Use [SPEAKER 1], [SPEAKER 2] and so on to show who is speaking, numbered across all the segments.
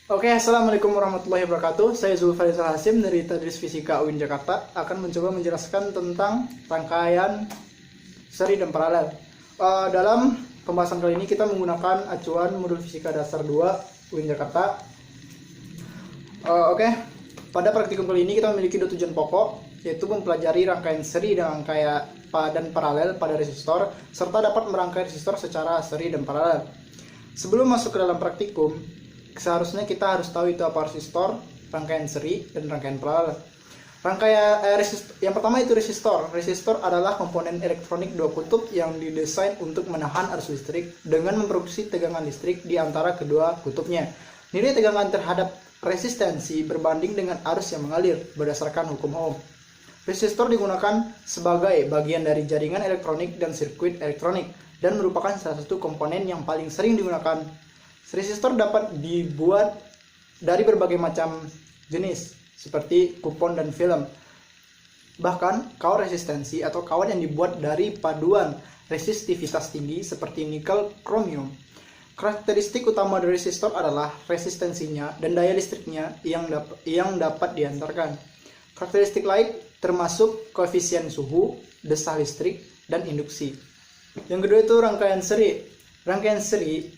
[SPEAKER 1] Oke, Assalamualaikum warahmatullahi wabarakatuh. Saya Zulfarizal Hasim dari Tadris Fisika UIN Jakarta akan mencoba menjelaskan tentang rangkaian seri dan paralel. Dalam pembahasan kali ini kita menggunakan acuan modul Fisika Dasar 2 UIN Jakarta. Oke, pada praktikum kali ini kita memiliki dua tujuan pokok, yaitu mempelajari rangkaian seri dan rangkaian dan paralel pada resistor, serta dapat merangkai resistor secara seri dan paralel. Sebelum masuk ke dalam praktikum, seharusnya kita harus tahu itu apa resistor, rangkaian seri, dan rangkaian paralel. Yang pertama itu resistor. Resistor adalah komponen elektronik dua kutub yang didesain untuk menahan arus listrik dengan memproduksi tegangan listrik di antara kedua kutubnya. Nilai tegangan terhadap resistensi berbanding dengan arus yang mengalir berdasarkan hukum Ohm. Resistor digunakan sebagai bagian dari jaringan elektronik dan sirkuit elektronik dan merupakan salah satu komponen yang paling sering digunakan. Resistor dapat dibuat dari berbagai macam jenis, seperti kupon dan film. Bahkan, kawat resistensi atau kawat yang dibuat dari paduan resistivitas tinggi seperti nikel kromium. Karakteristik utama dari resistor adalah resistensinya dan daya listriknya yang dapat diantarkan. Karakteristik lain termasuk koefisien suhu, desah listrik, dan induksi. Yang kedua itu rangkaian seri. Rangkaian seri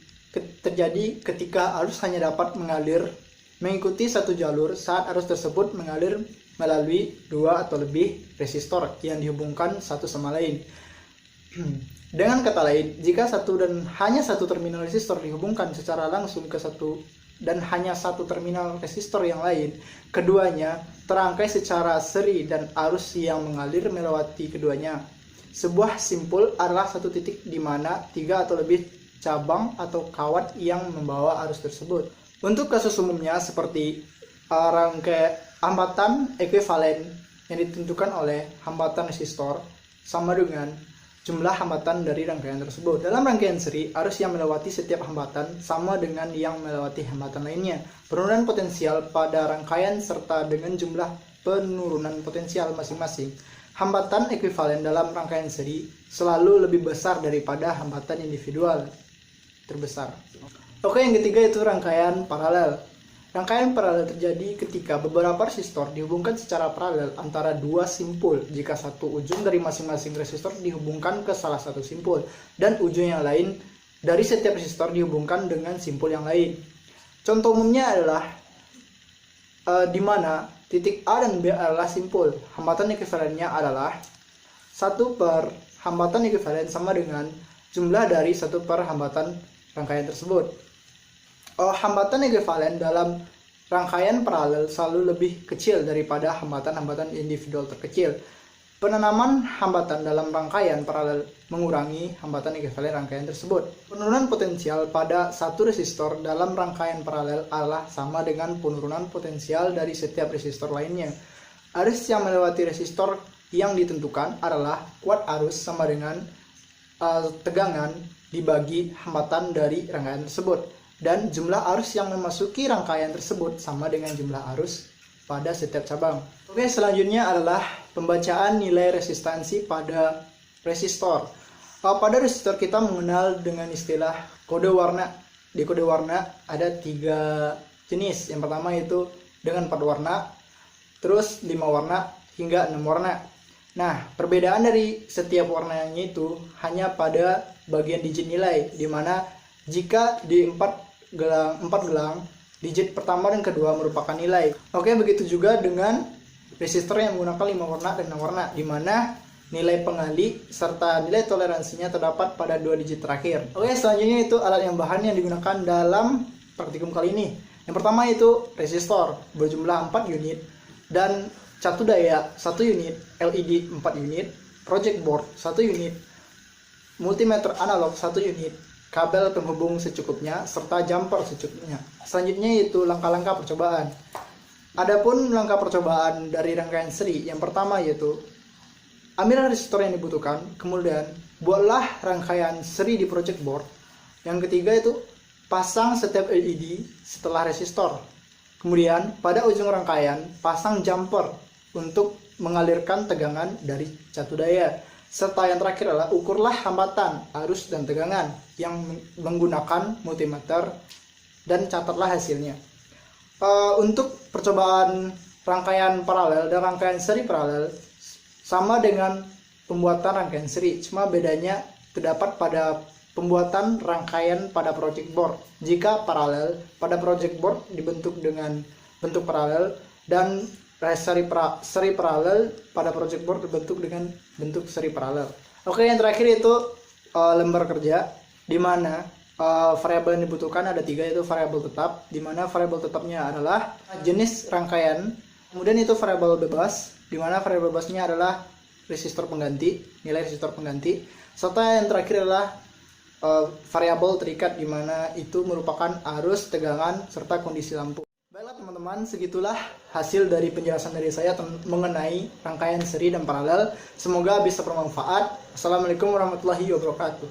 [SPEAKER 1] terjadi ketika arus hanya dapat mengalir mengikuti satu jalur saat arus tersebut mengalir melalui dua atau lebih resistor yang dihubungkan satu sama lain. Dengan kata lain, jika satu dan hanya satu terminal resistor dihubungkan secara langsung ke satu dan hanya satu terminal resistor yang lain, keduanya terangkai secara seri dan arus yang mengalir melewati keduanya. Sebuah simpul adalah satu titik di mana tiga atau lebih cabang atau kawat yang membawa arus tersebut. Untuk kasus umumnya seperti rangkaian hambatan ekuivalen yang ditentukan oleh hambatan resistor sama dengan jumlah hambatan dari rangkaian tersebut. Dalam rangkaian seri, arus yang melewati setiap hambatan sama dengan yang melewati hambatan lainnya. Penurunan potensial pada rangkaian serta dengan jumlah penurunan potensial masing-masing. Hambatan ekuivalen dalam rangkaian seri selalu lebih besar daripada hambatan individual terbesar. Oke, yang ketiga itu rangkaian paralel. Rangkaian paralel terjadi ketika beberapa resistor dihubungkan secara paralel antara dua simpul jika satu ujung dari masing-masing resistor dihubungkan ke salah satu simpul dan ujung yang lain dari setiap resistor dihubungkan dengan simpul yang lain. Contoh umumnya adalah di mana titik A dan B adalah simpul. Hambatan ekuivalennya adalah 1 per hambatan ekuivalen sama dengan jumlah dari 1 per hambatan rangkaian tersebut. Hambatan ekuivalen dalam rangkaian paralel selalu lebih kecil daripada hambatan-hambatan individual terkecil. Penanaman hambatan dalam rangkaian paralel mengurangi hambatan ekuivalen rangkaian tersebut. Penurunan potensial pada satu resistor dalam rangkaian paralel adalah sama dengan penurunan potensial dari setiap resistor lainnya. Arus yang melewati resistor yang ditentukan adalah kuat arus sama dengan tegangan dibagi hambatan dari rangkaian tersebut, dan jumlah arus yang memasuki rangkaian tersebut sama dengan jumlah arus pada setiap cabang. Oke, selanjutnya adalah pembacaan nilai resistansi pada resistor. Pada resistor kita mengenal dengan istilah kode warna. Di kode warna ada 3 jenis. Yang pertama itu dengan 4 warna, terus 5 warna hingga 6 warna. Nah, perbedaan dari setiap warnanya itu hanya pada bagian digit nilai, di mana jika di 4 gelang, digit pertama dan kedua merupakan nilai. Oke, begitu juga dengan resistor yang menggunakan 5 warna dan 6 warna, di mana nilai pengali serta nilai toleransinya terdapat pada 2 digit terakhir. Oke, selanjutnya itu alat yang bahan yang digunakan dalam praktikum kali ini. Yang pertama itu resistor berjumlah 4 unit dan catu daya 1 unit, LED 4 unit, project board 1 unit, multimeter analog 1 unit, kabel penghubung secukupnya, serta jumper secukupnya. Selanjutnya yaitu langkah-langkah percobaan. Adapun langkah percobaan dari rangkaian seri, yang pertama yaitu ambil resistor yang dibutuhkan, kemudian buatlah rangkaian seri di project board. Yang ketiga itu pasang setiap LED setelah resistor. Kemudian pada ujung rangkaian pasang jumper untuk mengalirkan tegangan dari catu daya. Serta yang terakhir adalah ukurlah hambatan, arus, dan tegangan yang menggunakan multimeter dan catatlah hasilnya. Untuk percobaan rangkaian paralel dan rangkaian seri paralel sama dengan pembuatan rangkaian seri, cuma bedanya terdapat pada pembuatan rangkaian pada project board. Jika paralel, pada project board dibentuk dengan bentuk paralel, dan seri paralel pada project board dibentuk dengan bentuk seri paralel. Oke, yang terakhir itu lembar kerja, di mana variabel yang dibutuhkan ada 3, yaitu variabel tetap, di mana variabel tetapnya adalah jenis rangkaian, kemudian itu variabel bebas, di mana variabel bebasnya adalah resistor pengganti, nilai resistor pengganti, serta yang terakhir adalah variabel terikat, di mana itu merupakan arus, tegangan, serta kondisi lampu. Baiklah teman-teman, segitulah hasil dari penjelasan dari saya mengenai rangkaian seri dan paralel. Semoga bisa bermanfaat. Assalamualaikum warahmatullahi wabarakatuh.